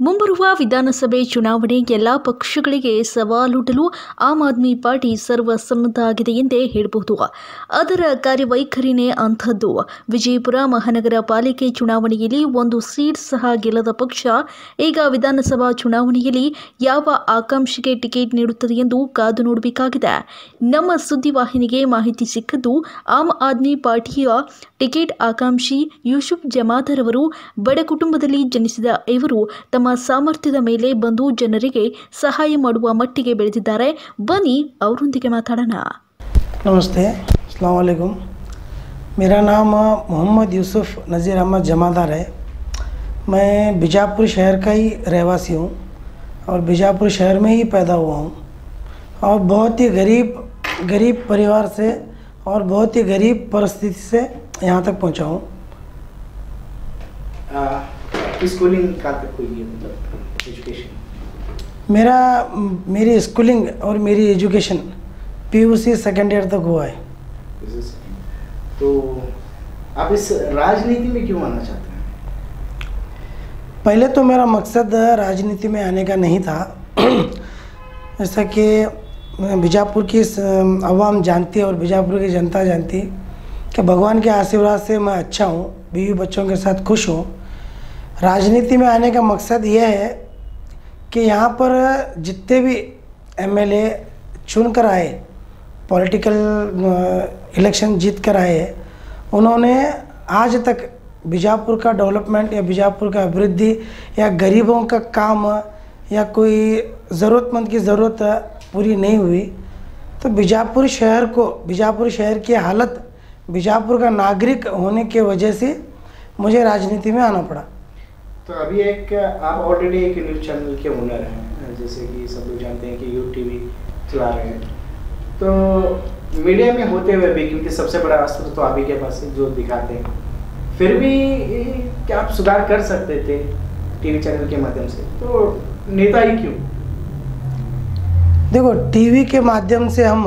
ಮುಂಬರುವ ವಿಧಾನಸಭೆ ಚುನಾವಣೆ ಎಲ್ಲ ಪಕ್ಷಗಳಿಗೆ ಸವಾಲೊಡ್ಡಲು ಆಮ್ ಆದ್ಮಿ ಪಾರ್ಟಿ ಸರ್ವಸನ್ನದ್ಧಾಗಿದೆ ಎಂದೇ ಹೇಳಬಹುದು. ಅದರ ಕಾರ್ಯವೈಖರಿನೇ ಅಂಥದ್ದು. ವಿಜಯಪುರ ಮಹಾನಗರ ಪಾಲಿಕೆ ಚುನಾವಣೆಯಲ್ಲಿ ಒಂದು ಸೀಟ್ ಸಹ ಗೆಲ್ಲದ ಪಕ್ಷ ಈಗ ವಿಧಾನಸಭಾ ಚುನಾವಣೆಯಲ್ಲಿ ಯಾವ ಆಕಾಂಕ್ಷಿಗೆ ಟಿಕೆಟ್ ನೀಡುತ್ತದೆ ಎಂದು ಕಾದು ನೋಡಬೇಕಾಗಿದೆ. ನಮ್ಮ ಸುದ್ದಿವಾಹಿನಿಗೆ ಮಾಹಿತಿ ಸಿಕ್ಕದ್ದು, ಆಮ್ ಆದ್ಮಿ ಪಾರ್ಟಿಯ ಟಿಕೆಟ್ ಆಕಾಂಕ್ಷಿ ಯೂಸುಫ್ ಜಮಾದಾರ್ ಅವರು ಬಡ ಕುಟುಂಬದಲ್ಲಿ ಜನಿಸಿದ ಇವರು ತಮ್ಮ ಸಾಮರ್ಥ್ಯದ ಮೇಲೆ ಬಂದು ಜನರಿಗೆ ಸಹಾಯ ಮಾಡುವ ಮಟ್ಟಿಗೆ ಬೆಳೆದಿದ್ದಾರೆ. ಬನ್ನಿ ಅವರೊಂದಿಗೆ ಮಾತಾಡೋಣ. नमस्ते, अस्सलाम वालेकुम। मेरा नाम मोहम्मद यूसुफ नज़ीर अहमद जमादार है। मैं बीजापुर शहर का ही रहवासी हूँ और बीजापुर शहर में ही पैदा हुआ हूँ और बहुत ही गरीब परिवार से और बहुत ही गरीब परिस्थिति से यहाँ तक पहुँचा हूँ। स्कूलिंग कहाँ तक हुई है, मतलब एजुकेशन? मेरी स्कूलिंग और मेरी एजुकेशन PUC सेकेंड ईयर तक हुआ है। तो आप इस राजनीति में क्यों आना चाहते हैं? पहले तो मेरा मकसद राजनीति में आने का नहीं था। जैसा कि बीजापुर की आवाम जानती है और बीजापुर की जनता जानती है कि भगवान के आशीर्वाद से मैं अच्छा हूँ, बीवी बच्चों के साथ खुश हूँ। राजनीति में आने का मकसद यह है कि यहाँ पर जितने भी MLA चुन कर आए, पॉलिटिकल इलेक्शन जीत कर आए, उन्होंने आज तक बीजापुर का डेवलपमेंट या बीजापुर का अभिवृद्धि या गरीबों का काम या कोई ज़रूरतमंद की ज़रूरत पूरी नहीं हुई। तो बीजापुर शहर की हालत, बीजापुर का नागरिक होने के वजह से मुझे राजनीति में आना पड़ा। तो अभी आप ऑलरेडी एक न्यूज़ चैनल के ओनर हैं, जैसे कि सब लोग जानते हैं कि UTV चला रहे हैं। तो मीडिया में होते हुए भी, क्योंकि सबसे बड़ा अस्त्र तो आप ही के पास है जो दिखाते हैं, फिर भी क्या आप सुधार कर सकते थे टीवी चैनल के माध्यम से? तो नेता ही क्यों? देखो, टीवी के माध्यम से हम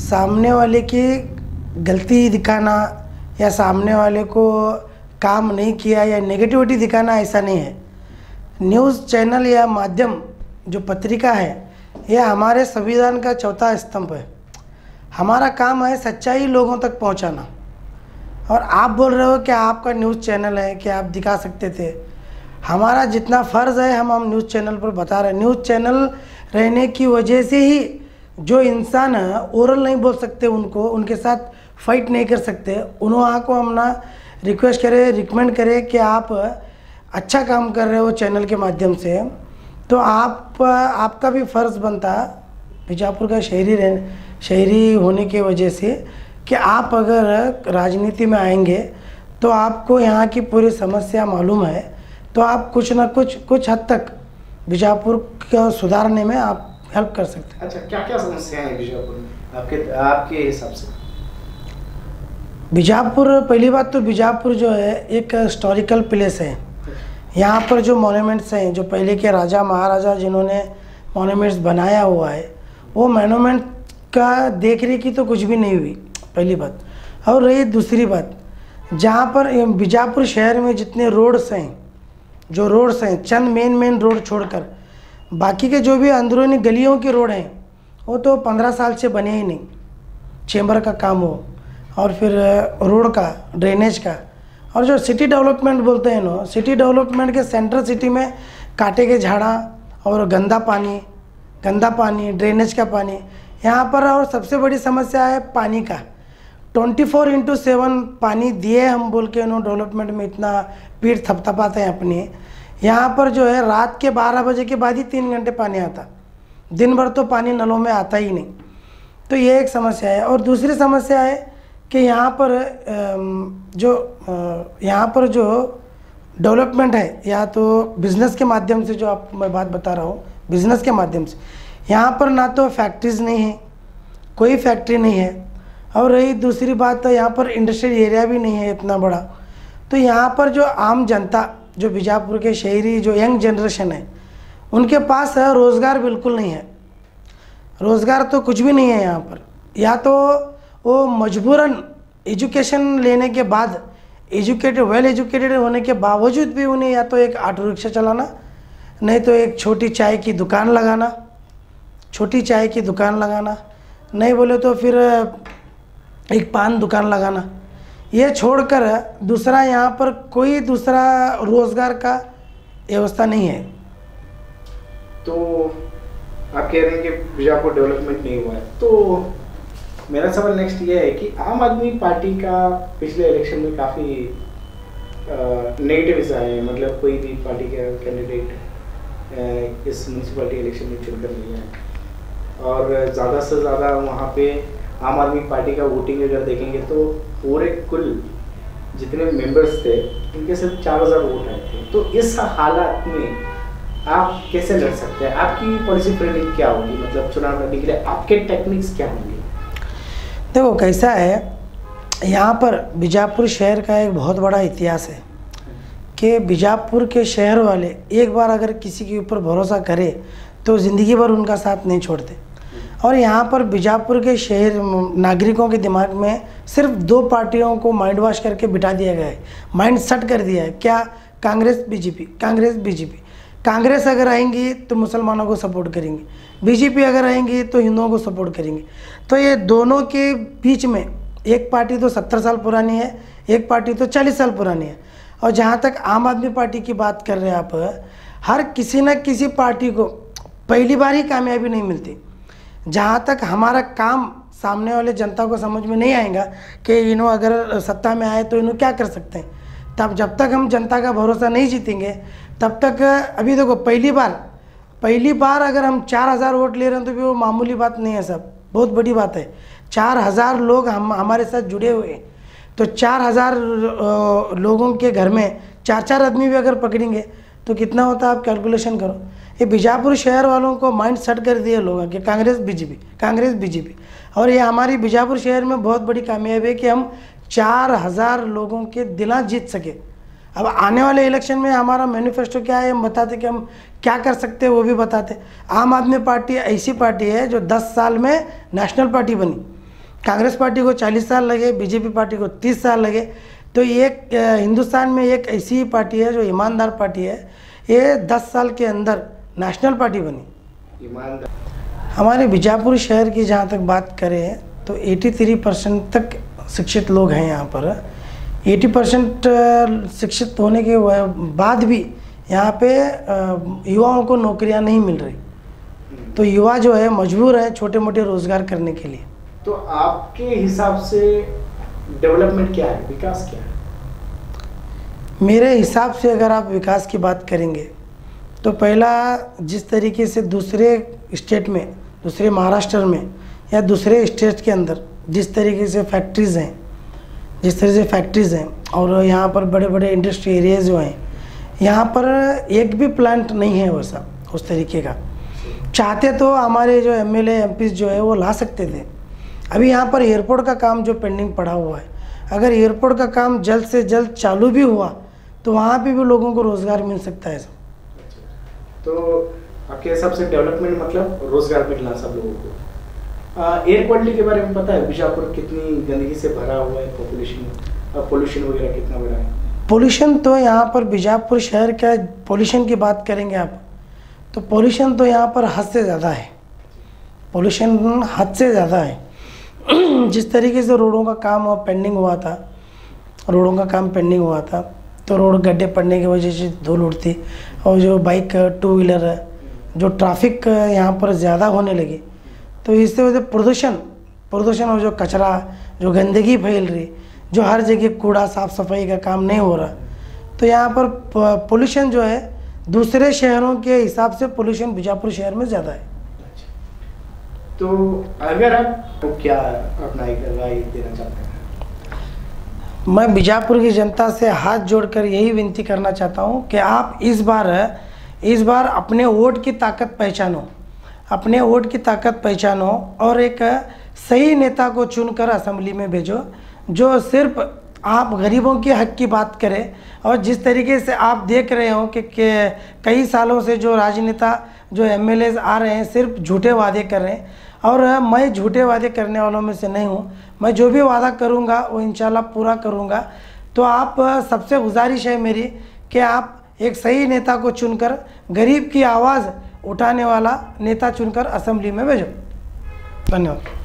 सामने वाले की गलती दिखाना या सामने वाले को काम नहीं किया या नेगेटिविटी दिखाना, ऐसा नहीं है। न्यूज़ चैनल या माध्यम जो पत्रिका है, यह हमारे संविधान का चौथा स्तंभ है। हमारा काम है सच्चाई लोगों तक पहुंचाना। और आप बोल रहे हो कि आपका न्यूज़ चैनल है कि आप दिखा सकते थे, हमारा जितना फ़र्ज़ है हम न्यूज़ चैनल पर बता रहे हैं। न्यूज़ चैनल रहने की वजह से ही जो इंसान ओरल नहीं बोल सकते, उनके साथ फाइट नहीं कर सकते, उन्होंने को हम ना रिक्वेस्ट करें, रिकमेंड करें कि आप अच्छा काम कर रहे हो चैनल के माध्यम से, तो आपका भी फ़र्ज़ बनता बीजापुर का शहरी होने की वजह से कि आप अगर राजनीति में आएंगे तो आपको यहाँ की पूरी समस्या मालूम है, तो आप कुछ न कुछ हद तक बीजापुर को सुधारने में आप हेल्प कर सकते हैं। अच्छा, क्या क्या समस्याएं हैं बीजापुर में आपके हिसाब से? बीजापुर, पहली बात तो बीजापुर जो है एक हिस्टोरिकल प्लेस है। यहाँ पर जो मोन्यूमेंट्स हैं, जो पहले के राजा महाराजा जिन्होंने मोन्यूमेंट्स बनाया हुआ है, वो मोन्यूमेंट का देखने की तो कुछ भी नहीं हुई, पहली बात। और रही दूसरी बात, जहाँ पर बीजापुर शहर में जितने रोड्स हैं, चंद मेन रोड छोड़कर बाकी के जो भी अंदरूनी गलियों के रोड हैं, वो तो 15 साल से बने ही नहीं। चेंबर का काम हो और फिर रोड का, ड्रेनेज का, और जो सिटी डेवलपमेंट बोलते हैं ना, सिटी डेवलपमेंट के सेंट्रल सिटी में काटे के झाड़ा और गंदा पानी, ड्रेनेज का पानी यहाँ पर। और सबसे बड़ी समस्या है पानी का। 24/7 पानी दिए हम बोल के नो डेवलपमेंट में इतना पीठ थपथपाते हैं अपनी। यहाँ पर जो है रात के 12 बजे के बाद ही 3 घंटे पानी आता, दिन भर तो पानी नलों में आता ही नहीं। तो ये एक समस्या है। और दूसरी समस्या है कि यहाँ पर जो डेवलपमेंट है, या तो बिज़नेस के माध्यम से, जो आप मैं बात बता रहा हूँ, बिज़नेस के माध्यम से यहाँ पर ना तो फैक्ट्रीज़ नहीं है, कोई फैक्ट्री नहीं है। और रही दूसरी बात, तो यहाँ पर इंडस्ट्रियल एरिया भी नहीं है इतना बड़ा। तो यहाँ पर जो आम जनता, जो बीजापुर के शहरी, जो यंग जनरेशन है, उनके पास रोज़गार बिल्कुल नहीं है। रोज़गार तो कुछ भी नहीं है यहाँ पर। या तो वो मजबूरन एजुकेशन लेने के बाद, वेल एजुकेटेड होने के बावजूद भी उन्हें या तो एक ऑटो रिक्शा चलाना नहीं तो एक छोटी चाय की दुकान लगाना, छोटी चाय की दुकान लगाना, नहीं बोले तो फिर एक पान दुकान लगाना। ये छोड़कर दूसरा यहाँ पर कोई दूसरा रोज़गार का व्यवस्था नहीं है। तो आप कह रहे हैं कि बीजापुर डेवलपमेंट नहीं हुआ है, तो मेरा सवाल नेक्स्ट ये है कि आम आदमी पार्टी का पिछले इलेक्शन में काफ़ी नेगेटिव हिस्सा है, मतलब कोई भी पार्टी का कैंडिडेट इस म्यूनसिपैलिटी इलेक्शन में चुनकर नहीं है, और ज़्यादा से ज़्यादा वहाँ पे आम आदमी पार्टी का वोटिंग अगर देखेंगे तो पूरे कुल जितने मेंबर्स थे उनके सिर्फ 4000 वोट आए थे। तो इस हालात में आप कैसे लड़ सकते हैं? आपकी पॉलिसी फ्रेमिंग क्या होगी, मतलब चुनाव लड़ने के लिए आपके टेक्निक्स क्या होंगे? देखो कैसा है, यहाँ पर बीजापुर शहर का एक बहुत बड़ा इतिहास है कि बीजापुर के शहर वाले एक बार अगर किसी के ऊपर भरोसा करे तो ज़िंदगी भर उनका साथ नहीं छोड़ते। और यहाँ पर बीजापुर के शहर नागरिकों के दिमाग में सिर्फ 2 पार्टियों को माइंड वॉश करके बिठा दिया गया है, माइंड सेट कर दिया है। क्या? Congress BJP, Congress BJP. कांग्रेस अगर आएंगी तो मुसलमानों को सपोर्ट करेंगी, बीजेपी अगर आएंगी तो हिंदुओं को सपोर्ट करेंगी। तो ये दोनों के बीच में एक पार्टी तो 70 साल पुरानी है, एक पार्टी तो 40 साल पुरानी है। और जहाँ तक आम आदमी पार्टी की बात कर रहे हैं आप, हर किसी न किसी पार्टी को पहली बार ही कामयाबी नहीं मिलती। जहाँ तक हमारा काम सामने वाले जनता को समझ में नहीं आएगा कि इन्हों अगर सत्ता में आए तो इन्हों क्या कर सकते हैं, तब जब तक हम जनता का भरोसा नहीं जीतेंगे तब तक। अभी देखो पहली बार अगर हम 4000 वोट ले रहे हैं तो भी वो मामूली बात नहीं है, सब बहुत बड़ी बात है। 4000 लोग हमारे साथ जुड़े हुए हैं, तो 4000 लोगों के घर में 4-4 आदमी भी अगर पकड़ेंगे तो कितना होता है, आप कैलकुलेशन करो। ये बीजापुर शहर वालों को माइंड सेट कर दिए लोगों कि कांग्रेस बीजेपी, कांग्रेस बीजेपी। और ये हमारी बीजापुर शहर में बहुत बड़ी कामयाबी है कि हम 4000 लोगों के दिल जीत सके। अब आने वाले इलेक्शन में हमारा मैनिफेस्टो क्या है हम बताते कि हम क्या कर सकते हैं, वो भी बताते। आम आदमी पार्टी ऐसी पार्टी है जो 10 साल में नेशनल पार्टी बनी। कांग्रेस पार्टी को 40 साल लगे, बीजेपी पार्टी को 30 साल लगे। तो एक हिंदुस्तान में एक ऐसी पार्टी है जो ईमानदार पार्टी है, ये 10 साल के अंदर नेशनल पार्टी बनी। ईमानदार हमारे बीजापुर शहर की जहाँ तक बात करें तो 83% तक शिक्षित लोग हैं यहाँ पर। 80% शिक्षित होने के बाद भी यहाँ पे युवाओं को नौकरियाँ नहीं मिल रही, तो युवा जो है मजबूर है छोटे मोटे रोज़गार करने के लिए। तो आपके हिसाब से डेवलपमेंट क्या है, विकास क्या है? मेरे हिसाब से अगर आप विकास की बात करेंगे तो पहला, जिस तरीके से दूसरे स्टेट में, दूसरे महाराष्ट्र में या दूसरे स्टेट के अंदर जिस तरीके से फैक्ट्रीज़ हैं, जिस तरह से फैक्ट्रीज़ हैं और यहाँ पर बड़े बड़े इंडस्ट्री एरियाज जो हैं, यहाँ पर एक भी प्लांट नहीं है वैसा उस तरीके का। चाहते तो हमारे जो एमएलए एमपीज़ जो है वो ला सकते थे। अभी यहाँ पर एयरपोर्ट का काम जो पेंडिंग पड़ा हुआ है, अगर एयरपोर्ट का काम जल्द से जल्द चालू भी हुआ तो वहाँ पे भी लोगों को रोज़गार मिल सकता है। तो आपके हिसाब से डेवलपमेंट मतलब रोज़गार मिलना सब लोगों को। एयर क्वालिटी के बारे में पता है, बीजापुर कितनी गंदगी से भरा हुआ है, पोल्यूशन वगैरह कितना बड़ा है? पोल्यूशन तो यहाँ पर बीजापुर शहर का पोल्यूशन की बात करेंगे आप तो पोल्यूशन तो यहाँ पर हद से ज़्यादा है, पोल्यूशन हद से ज़्यादा है। जिस तरीके से रोडों का काम पेंडिंग हुआ था, रोडों का काम पेंडिंग हुआ था तो रोड गड्ढे पड़ने की वजह से धूल उड़ती, और जो बाइक 2 व्हीलर है, जो ट्रैफिक यहाँ पर ज़्यादा होने लगी, तो इससे वजह प्रदूषण और जो कचरा, जो गंदगी फैल रही, जो हर जगह कूड़ा साफ़ सफाई का काम नहीं हो रहा, तो यहाँ पर पोल्यूशन जो है दूसरे शहरों के हिसाब से पोल्यूशन बीजापुर शहर में ज़्यादा है। तो अगर आप तो क्या अपना एक राय देना चाहते हैं? मैं बीजापुर की जनता से हाथ जोड़कर यही विनती करना चाहता हूँ कि आप इस बार अपने वोट की ताकत पहचानो, अपने वोट की ताकत पहचानो और एक सही नेता को चुनकर असेंबली में भेजो जो सिर्फ आप गरीबों के हक की बात करें। और जिस तरीके से आप देख रहे हो कि कई सालों से जो राजनेता, जो एमएलए आ रहे हैं सिर्फ झूठे वादे कर रहे हैं, और मैं झूठे वादे करने वालों में से नहीं हूँ। मैं जो भी वादा करूँगा वो इंशाल्लाह पूरा करूँगा। तो आप सबसे गुजारिश है मेरी कि आप एक सही नेता को चुनकर, गरीब की आवाज़ उठाने वाला नेता चुनकर असेंबली में भेजो। धन्यवाद।